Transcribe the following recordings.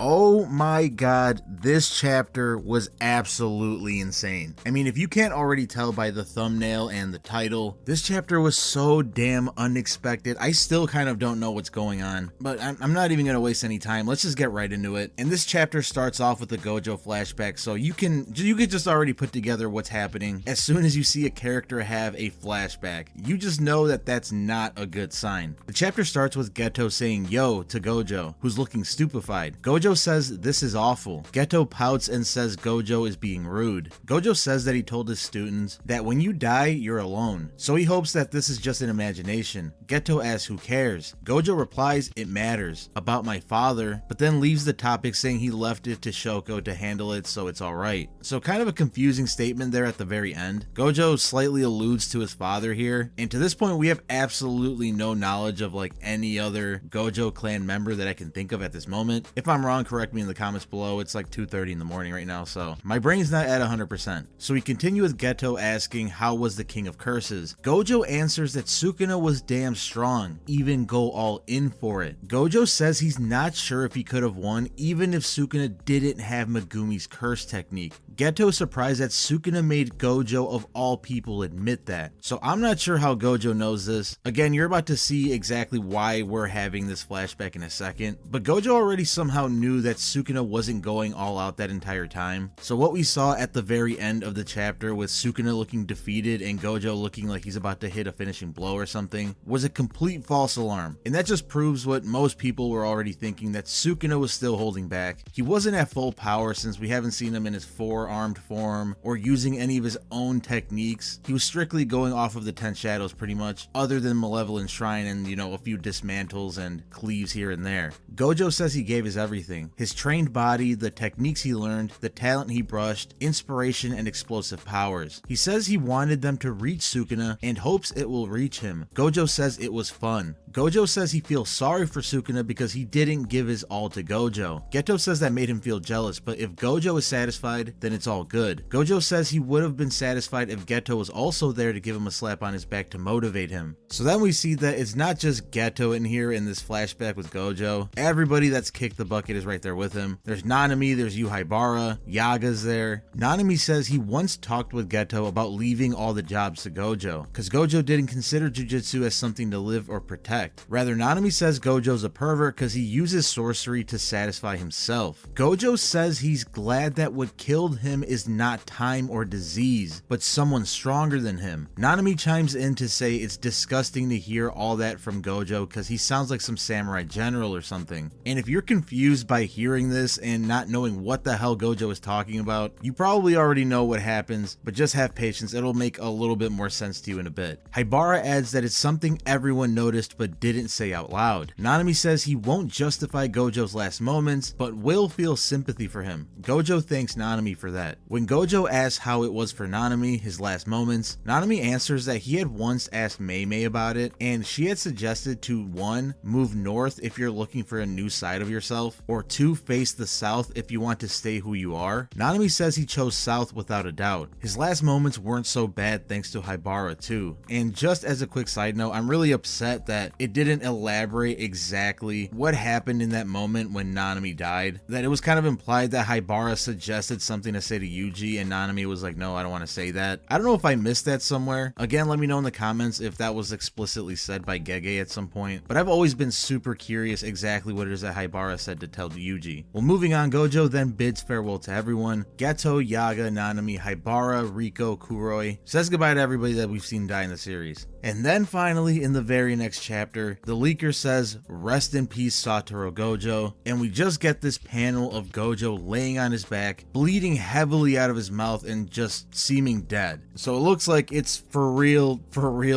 Oh my god, this chapter was absolutely insane. I mean, if you can't already tell by the thumbnail and the title, this chapter was so damn unexpected. I still kind of don't know what's going on, but I'm not even gonna waste any time. Let's just get right into it. And this chapter starts off with the GOJO flashback, so you can just already put together what's happening. As soon as you see a character have a flashback, you just know that that's not a good sign. The chapter starts with Geto saying yo to GOJO, who's looking stupefied. GOJO says this is awful. Geto pouts and says GOJO is being rude. GOJO says that he told his students that when you die, you're alone, so he hopes that this is just an imagination. Geto asks who cares. GOJO replies it matters, about my father, but then leaves the topic saying he left it to Shoko to handle it, so it's alright. So kind of a confusing statement there at the very end. GOJO slightly alludes to his father here, and to this point we have absolutely no knowledge of like any other GOJO clan member that I can think of at this moment. If I'm wrong, correct me in the comments below. It's like 2:30 in the morning right now, so my brain's not at 100%. So we continue with Geto asking how was the King of Curses. GOJO answers that Sukuna was damn strong, even go all in for it. GOJO says he's not sure if he could have won even if Sukuna didn't have Megumi's curse technique. Geto surprised that Sukuna made GOJO of all people admit that. So I'm not sure how GOJO knows this. Again, you're about to see exactly why we're having this flashback in a second, but GOJO already somehow knew that Sukuna wasn't going all out that entire time. So what we saw at the very end of the chapter with Sukuna looking defeated and GOJO looking like he's about to hit a finishing blow or something was a complete false alarm. And that just proves what most people were already thinking, that Sukuna was still holding back. He wasn't at full power since we haven't seen him in his four-armed form or using any of his own techniques. He was strictly going off of the 10 shadows pretty much, other than Malevolent Shrine and, you know, a few dismantles and cleaves here and there. GOJO says he gave his everything. His trained body, the techniques he learned, the talent he brushed, inspiration and explosive powers. He says he wanted them to reach Sukuna and hopes it will reach him. GOJO says it was fun. GOJO says he feels sorry for Sukuna because he didn't give his all to GOJO. Geto says that made him feel jealous, but if GOJO is satisfied, then it's all good. GOJO says he would have been satisfied if Geto was also there to give him a slap on his back to motivate him. So then we see that it's not just Geto in here in this flashback with GOJO. Everybody that's kicked the bucket is right there with him. There's Nanami, there's Yuhaibara, Yaga's there. Nanami says he once talked with Geto about leaving all the jobs to GOJO, because GOJO didn't consider Jujutsu as something to live or protect. Rather, Nanami says GOJO's a pervert because he uses sorcery to satisfy himself. GOJO says he's glad that what killed him is not time or disease, but someone stronger than him. Nanami chimes in to say it's disgusting to hear all that from GOJO because he sounds like some samurai general or something. And if you're confused by hearing this and not knowing what the hell GOJO is talking about, you probably already know what happens, but just have patience, it'll make a little bit more sense to you in a bit. Haibara adds that it's something everyone noticed but didn't say out loud. Nanami says he won't justify GOJO's last moments, but will feel sympathy for him. GOJO thanks Nanami for that. When GOJO asks how it was for Nanami, his last moments, Nanami answers that he had once asked Mei Mei about it, and she had suggested to 1. Move north if you're looking for a new side of yourself, or 2. Face the south if you want to stay who you are. Nanami says he chose south without a doubt. His last moments weren't so bad thanks to Haibara too. And just as a quick side note, I'm really upset that it didn't elaborate exactly what happened in that moment when Nanami died. That it was kind of implied that Haibara suggested something to say to Yuji and Nanami was like, no, I don't want to say that. I don't know if I missed that somewhere. Again, let me know in the comments if that was explicitly said by Gege at some point. But I've always been super curious exactly what it is that Haibara said to tell Yuji. Well, moving on, GOJO then bids farewell to everyone. Geto, Yaga, Nanami, Haibara, Riko, Kuroi. Says goodbye to everybody that we've seen die in the series. And then finally, in the very next chapter, the leaker says, rest in peace Satoru Gojo, and we just get this panel of Gojo laying on his back, bleeding heavily out of his mouth and just seeming dead. So it looks like it's for real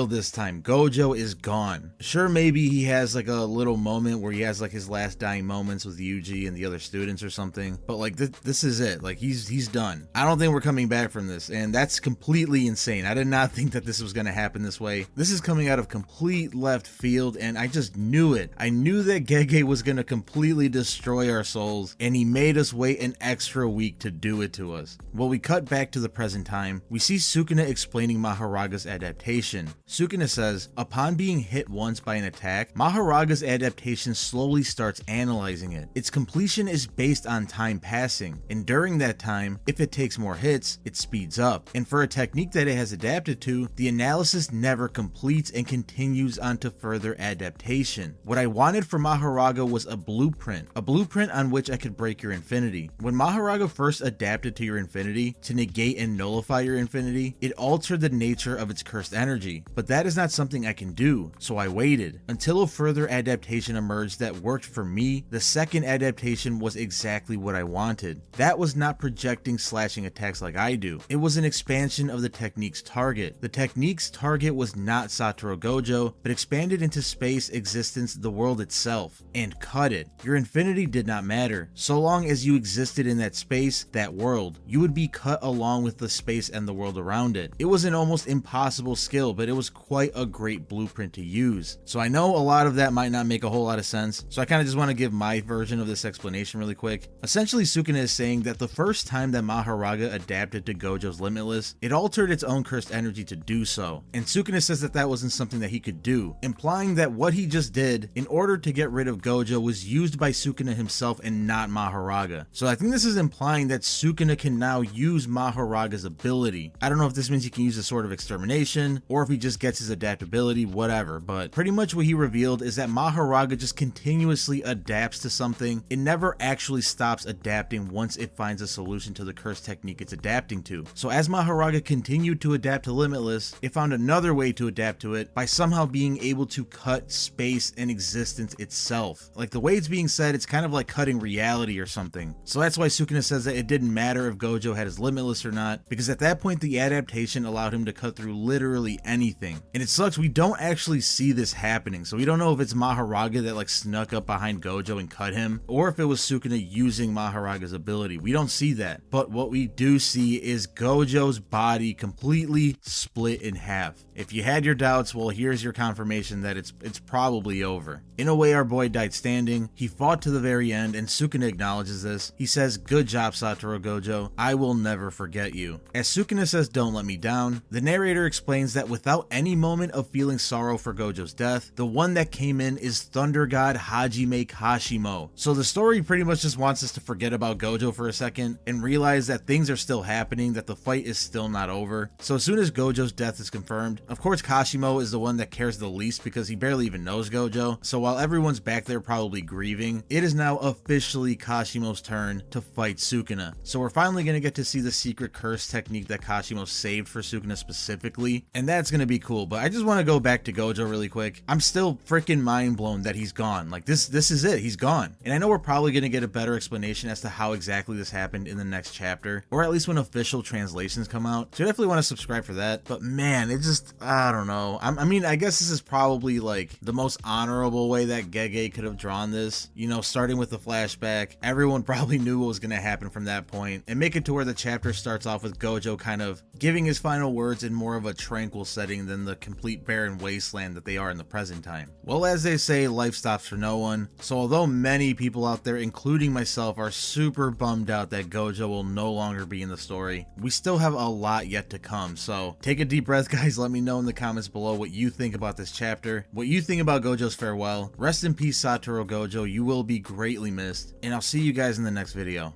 this time. Gojo is gone. Sure, maybe he has like a little moment where he has like his last dying moments with Yuji and the other students or something, but like this is it. Like he's done. I don't think we're coming back from this, and that's completely insane. I did not think that this was going to happen this way. This is coming out of complete left field, and I just knew it. I knew that Gege was gonna completely destroy our souls, and he made us wait an extra week to do it to us. Well, we cut back to the present time. We see Sukuna explaining Maharaga's adaptation. Sukuna says, upon being hit once by an attack, Maharaga's adaptation slowly starts analyzing it. Its completion is based on time passing, and during that time, if it takes more hits, it speeds up. And for a technique that it has adapted to, the analysis never completes and continues on to further adaptation. What I wanted for Maharaga was a blueprint on which I could break your infinity. When Maharaga first adapted to your infinity to negate and nullify your infinity, it altered the nature of its cursed energy, but that is not something I can do, so I waited until a further adaptation emerged that worked for me. The second adaptation was exactly what I wanted. That was not projecting slashing attacks like I do. It was an expansion of the technique's target. The technique's target was not Satoru Gojo, but expanded into space, existence, the world itself, and cut it. Your infinity did not matter. So long as you existed in that space, that world, you would be cut along with the space and the world around it. It was an almost impossible skill, but it was quite a great blueprint to use. So I know a lot of that might not make a whole lot of sense, so I kind of just want to give my version of this explanation really quick. Essentially, Sukuna is saying that the first time that Maharaga adapted to Gojo's Limitless, it altered its own cursed energy to do so, and Sukuna says that that wasn't something that he could do, implying that what he just did in order to get rid of Gojo was used by Sukuna himself and not Maharaga. So I think this is implying that Sukuna can now use Maharaga's ability. I don't know if this means he can use a sort of extermination, or if he just gets his adaptability, whatever, but pretty much what he revealed is that Maharaga just continuously adapts to something. It never actually stops adapting once it finds a solution to the curse technique it's adapting to. So as Maharaga continued to adapt to Limitless, it found another way to adapt to it by somehow being able to cut space and existence itself. Like the way it's being said, it's kind of like cutting reality or something. So that's why Sukuna says that it didn't matter if Gojo had his Limitless or not, because at that point the adaptation allowed him to cut through literally anything. And it sucks, we don't actually see this happening, so we don't know if it's Maharaga that like snuck up behind Gojo and cut him, or if it was Sukuna using Maharaga's ability. We don't see that, but what we do see is Gojo's body completely split in half. If you had your doubts, well, here's your confirmation that it's probably over. In a way, our boy died standing. He fought to the very end, and Sukuna acknowledges this. He says, "Good job, Satoru Gojo. I will never forget you." As Sukuna says, "Don't let me down," the narrator explains that without any moment of feeling sorrow for Gojo's death, the one that came in is Thunder God Hajime Kashimo. So the story pretty much just wants us to forget about Gojo for a second and realize that things are still happening, that the fight is still not over. So as soon as Gojo's death is confirmed, of course Kashimo is the one that cares the least because he barely even knows Gojo. So while everyone's back there probably grieving, it is now officially Kashimo's turn to fight Sukuna. So we're finally going to get to see the secret curse technique that Kashimo saved for Sukuna specifically, and that's going to be cool. But I just want to go back to Gojo really quick. I'm still freaking mind blown that he's gone. Like this is it, he's gone. And I know we're probably going to get a better explanation as to how exactly this happened in the next chapter, or at least when official translations come out. So I definitely want to subscribe for that. But man, it just, I don't know. I mean, I guess this is probably like the most honorable way that Gege could have drawn this. You know, starting with the flashback, everyone probably knew what was going to happen from that point, and make it to where the chapter starts off with Gojo kind of giving his final words in more of a tranquil setting than the complete barren wasteland that they are in the present time. Well, as they say, life stops for no one. So although many people out there, including myself, are super bummed out that Gojo will no longer be in the story, we still have a lot yet to come. So take a deep breath, guys. Let me know in the comments below what you think about this chapter, what you think about Gojo's farewell. Rest in peace, Satoru Gojo. You will be greatly missed, and I'll see you guys in the next video.